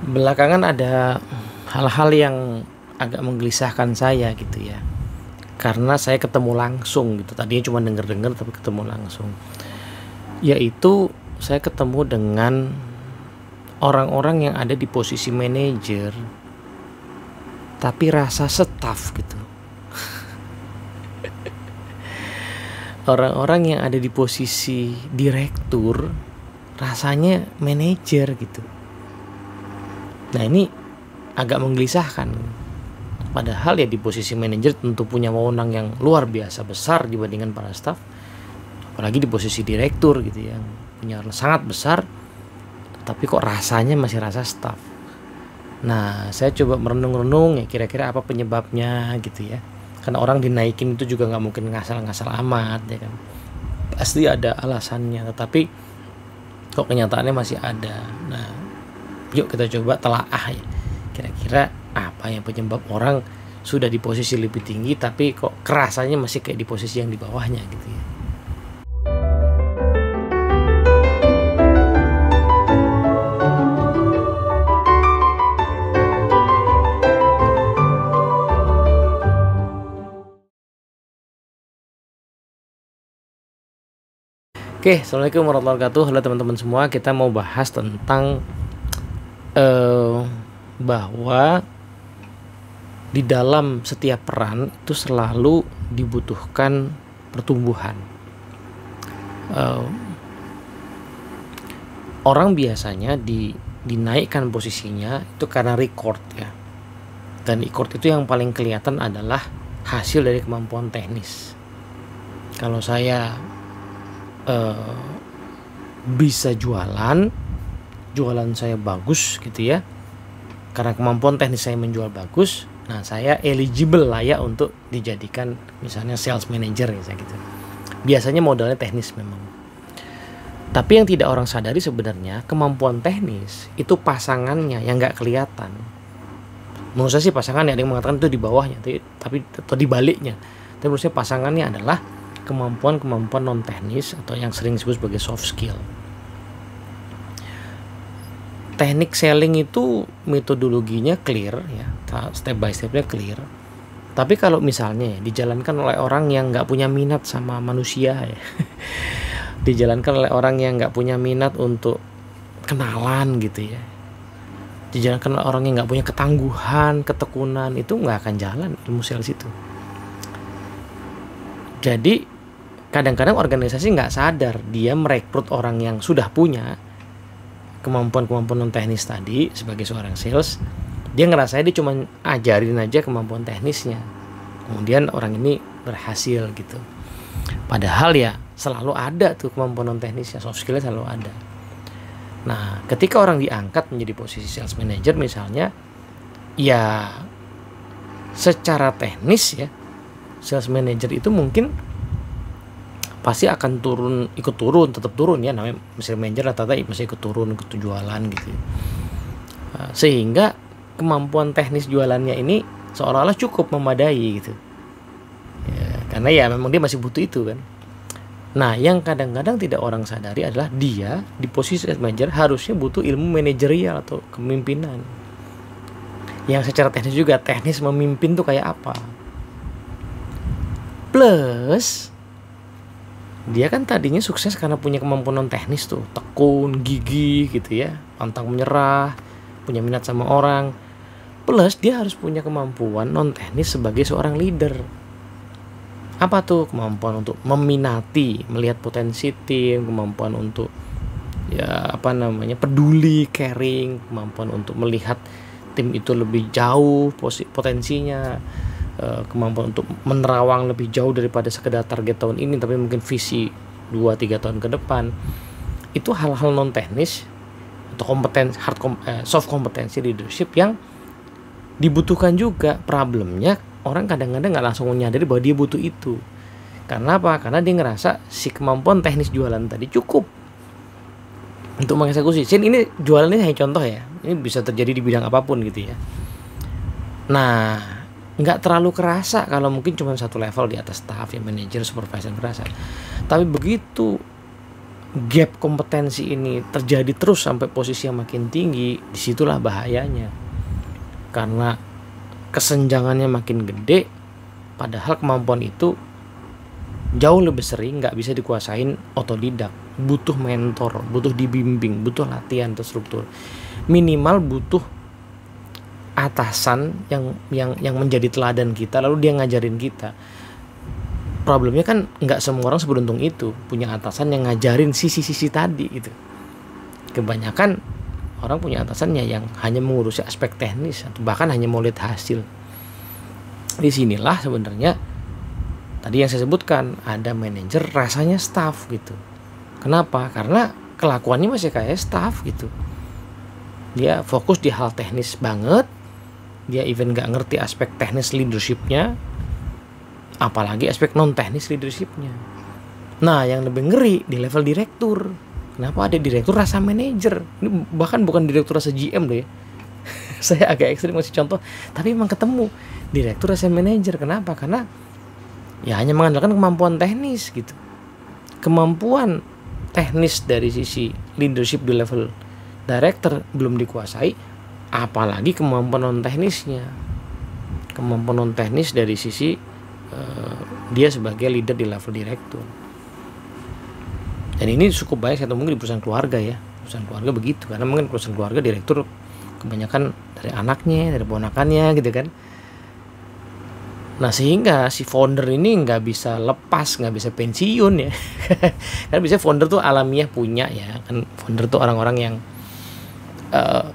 Belakangan ada hal-hal yang agak menggelisahkan saya gitu ya. Karena saya ketemu langsung gitu. Tadinya cuma denger-denger tapi ketemu langsung. Yaitu saya ketemu dengan orang-orang yang ada di posisi manajer tapi rasa staff gitu. Orang-orang yang ada di posisi direktur rasanya manajer gitu. Nah ini agak menggelisahkan. Padahal ya di posisi manajer tentu punya wewenang yang luar biasa besar dibandingkan para staf. Apalagi di posisi direktur gitu yang punya sangat besar. Tapi kok rasanya masih rasa staf. Nah saya coba merenung-renung ya kira-kira apa penyebabnya gitu ya. Karena orang dinaikin itu juga gak mungkin ngasal-ngasal amat ya kan. Pasti ada alasannya. Tetapi kok kenyataannya masih ada. Nah yuk kita coba telaah ya. Kira-kira apa yang penyebab orang sudah di posisi lebih tinggi tapi kok kerasanya masih kayak di posisi yang di bawahnya gitu ya. Oke, assalamualaikum warahmatullahi wabarakatuh. Halo teman-teman semua, kita mau bahas tentang bahwa di dalam setiap peran itu selalu dibutuhkan pertumbuhan. Orang biasanya dinaikkan posisinya itu karena record ya. Dan record itu yang paling kelihatan adalah hasil dari kemampuan teknis. Kalau saya bisa jualan saya bagus gitu ya, karena kemampuan teknis saya menjual bagus, nah saya eligible layak untuk dijadikan misalnya sales manager ya gitu. Biasanya modalnya teknis memang. Tapi yang tidak orang sadari sebenarnya kemampuan teknis itu pasangannya yang nggak kelihatan. Menurut saya sih pasangannya, ada yang mengatakan itu di bawahnya, tapi atau di baliknya. Tapi menurut saya pasangannya adalah kemampuan non teknis atau yang sering disebut sebagai soft skill. Teknik selling itu metodologinya clear ya, step by stepnya clear. Tapi kalau misalnya dijalankan oleh orang yang nggak punya minat sama manusia ya, dijalankan oleh orang yang nggak punya minat untuk kenalan gitu ya, dijalankan oleh orang yang nggak punya ketangguhan, ketekunan, itu nggak akan jalan ilmu sales itu. Jadi kadang-kadang organisasi nggak sadar dia merekrut orang yang sudah punya kemampuan-kemampuan non teknis tadi sebagai seorang sales. Dia ngerasa dia cuma ajarin aja kemampuan teknisnya, kemudian orang ini berhasil gitu. Padahal ya selalu ada tuh kemampuan non teknisnya, soft skillnya selalu ada. Nah ketika orang diangkat menjadi posisi sales manager misalnya, ya secara teknis ya sales manager itu mungkin pasti akan tetap turun ya, namanya sales manager rata-rata masih ikut turun, ikut jualan gitu. Sehingga kemampuan teknis jualannya ini seolah-olah cukup memadai gitu. Ya, karena ya memang dia masih butuh itu kan. Nah, yang kadang-kadang tidak orang sadari adalah dia di posisi sales manager harusnya butuh ilmu manajerial atau kepemimpinan. Yang secara teknis juga, teknis memimpin tuh kayak apa. Plus dia kan tadinya sukses karena punya kemampuan non teknis tuh, tekun, gigih gitu ya, pantang menyerah, punya minat sama orang. Plus dia harus punya kemampuan non teknis sebagai seorang leader. Apa tuh? Kemampuan untuk meminati, melihat potensi tim, kemampuan untuk ya peduli, caring, kemampuan untuk melihat tim itu lebih jauh potensinya, kemampuan untuk menerawang lebih jauh daripada sekedar target tahun ini tapi mungkin visi 2-3 tahun ke depan. Itu hal-hal non teknis atau soft kompetensi leadership yang dibutuhkan juga. Problemnya orang kadang-kadang nggak langsung menyadari bahwa dia butuh itu. Karena apa? Karena dia ngerasa si kemampuan teknis jualan tadi cukup untuk mengeksekusi. Ini jualan ini hanya contoh ya, ini bisa terjadi di bidang apapun gitu ya. Nah nggak terlalu kerasa kalau mungkin cuma satu level di atas staff ya, manajer, supervisor kerasa. Tapi begitu gap kompetensi ini terjadi terus sampai posisi yang makin tinggi, disitulah bahayanya. Karena kesenjangannya makin gede, padahal kemampuan itu jauh lebih sering nggak bisa dikuasain otodidak, butuh mentor, butuh dibimbing, butuh latihan terstruktur, minimal butuh atasan yang menjadi teladan kita, lalu dia ngajarin kita. Problemnya kan nggak semua orang seberuntung itu punya atasan yang ngajarin sisi-sisi tadi gitu. Kebanyakan orang punya atasannya yang hanya mengurusi aspek teknis atau bahkan hanya mau lihat hasil. Disinilah sebenarnya tadi yang saya sebutkan, ada manajer rasanya staff gitu. Kenapa? Karena kelakuannya masih kayak staff gitu. Dia fokus di hal teknis banget, dia even nggak ngerti aspek teknis leadershipnya, apalagi aspek non teknis leadershipnya. Nah, yang lebih ngeri di level direktur. Kenapa ada direktur rasa manajer? Ini bahkan bukan direktur rasa GM loh ya. Saya agak ekstrim ngasih contoh, tapi emang ketemu direktur rasa manajer. Kenapa? Karena ya hanya mengandalkan kemampuan teknis gitu. Kemampuan teknis dari sisi leadership di level director belum dikuasai, apalagi kemampuan non teknisnya. Kemampuan non teknis dari sisi dia sebagai leader di level direktur. Dan ini cukup banyak saya temui di perusahaan keluarga ya. Perusahaan keluarga begitu, karena mungkin perusahaan keluarga direktur kebanyakan dari anaknya, dari ponakannya gitu kan. Nah, sehingga si founder ini nggak bisa lepas, nggak bisa pensiun ya. Karena biasanya founder tuh alamiah punya ya kan. Founder tuh orang-orang yang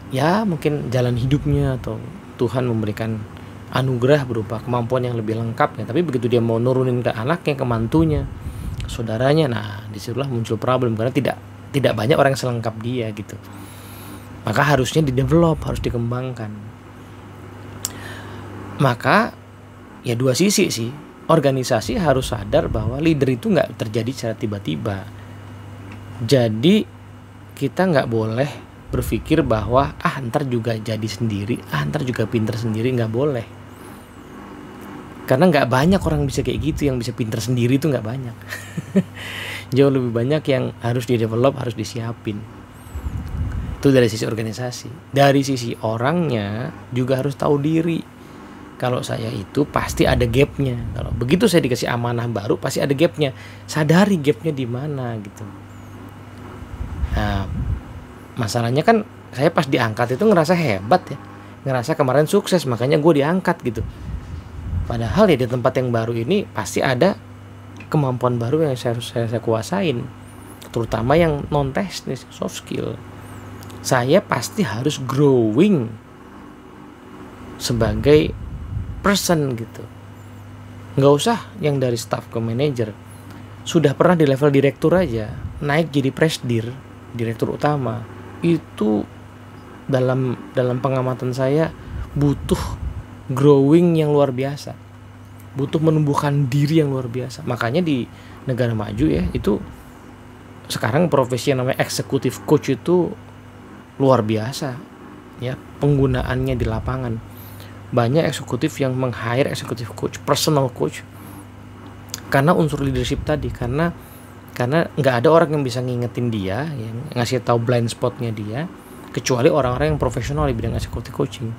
ya mungkin jalan hidupnya atau Tuhan memberikan anugerah berupa kemampuan yang lebih lengkap ya. Tapi begitu dia mau nurunin ke anaknya, ke mantunya, ke saudaranya, nah disitulah muncul problem karena tidak banyak orang yang selengkap dia gitu. Maka harusnya di-develop, harus dikembangkan. Maka ya dua sisi sih. Organisasi harus sadar bahwa leader itu nggak terjadi secara tiba-tiba. Jadi kita nggak boleh berpikir bahwa ntar juga jadi sendiri, ntar juga pinter sendiri, nggak boleh. Karena nggak banyak orang bisa kayak gitu, yang bisa pinter sendiri itu nggak banyak. Jauh lebih banyak yang harus di-develop, harus disiapin. Itu dari sisi organisasi. Dari sisi orangnya juga harus tahu diri. Kalau saya itu pasti ada gapnya. Kalau begitu saya dikasih amanah baru, pasti ada gapnya. Sadari gapnya di mana gitu. Nah, masalahnya kan saya pas diangkat itu ngerasa hebat ya, ngerasa kemarin sukses makanya gue diangkat gitu. Padahal ya di tempat yang baru ini pasti ada kemampuan baru yang saya kuasain, terutama yang non teknis, soft skill. Saya pasti harus growing sebagai person gitu. Nggak usah yang dari staff ke manager, sudah pernah di level direktur aja naik jadi presdir, direktur utama, itu dalam pengamatan saya butuh growing yang luar biasa, butuh menumbuhkan diri yang luar biasa. Makanya di negara maju ya, itu sekarang profesi yang namanya executive coach itu luar biasa ya penggunaannya di lapangan. Banyak eksekutif yang meng-hire executive coach, personal coach, karena unsur leadership tadi. Karena nggak ada orang yang bisa ngingetin dia, yang ngasih tahu blind spotnya dia, kecuali orang-orang yang profesional di bidang executive coaching.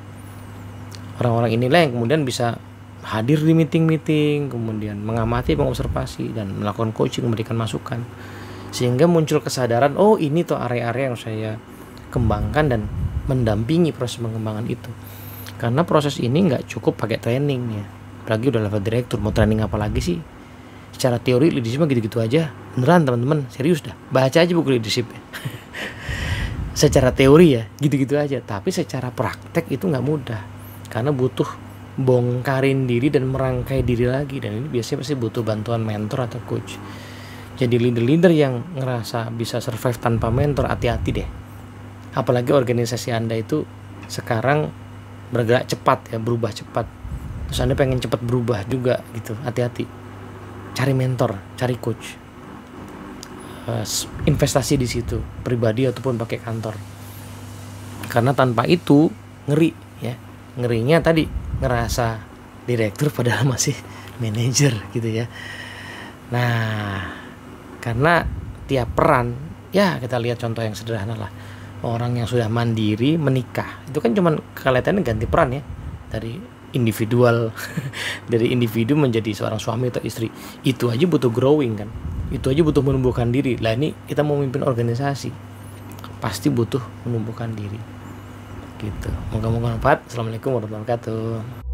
Orang-orang inilah yang kemudian bisa hadir di meeting-meeting, kemudian mengamati, mengobservasi, dan melakukan coaching, memberikan masukan, sehingga muncul kesadaran, oh ini tuh area-area yang saya kembangkan, dan mendampingi proses pengembangan itu. Karena proses ini nggak cukup pakai training ya, apalagi udah level direktur, mau training apa lagi sih? Secara teori leadership gitu-gitu aja. Beneran teman-teman, serius dah, baca aja buku leadership ya. Secara teori ya gitu-gitu aja, tapi secara praktek itu nggak mudah, karena butuh bongkarin diri dan merangkai diri lagi, dan ini biasanya pasti butuh bantuan mentor atau coach. Jadi leader-leader yang ngerasa bisa survive tanpa mentor, hati-hati deh. Apalagi organisasi Anda itu sekarang bergerak cepat ya, berubah cepat, terus Anda pengen cepat berubah juga gitu, hati-hati. Cari mentor, cari coach, investasi di situ, pribadi ataupun pakai kantor. Karena tanpa itu ngeri ya. Ngerinya tadi ngerasa direktur padahal masih manajer gitu ya. Nah, karena tiap peran Ya kita lihat contoh yang sederhana lah, orang yang sudah mandiri menikah itu kan cuman kelihatannya ganti peran ya, dari individual dari individu menjadi seorang suami atau istri. Itu aja butuh growing kan, itu aja butuh menumbuhkan diri. Lah ini kita mau memimpin organisasi, pasti butuh menumbuhkan diri gitu. Moga-moga manfaat. Assalamualaikum warahmatullahi wabarakatuh.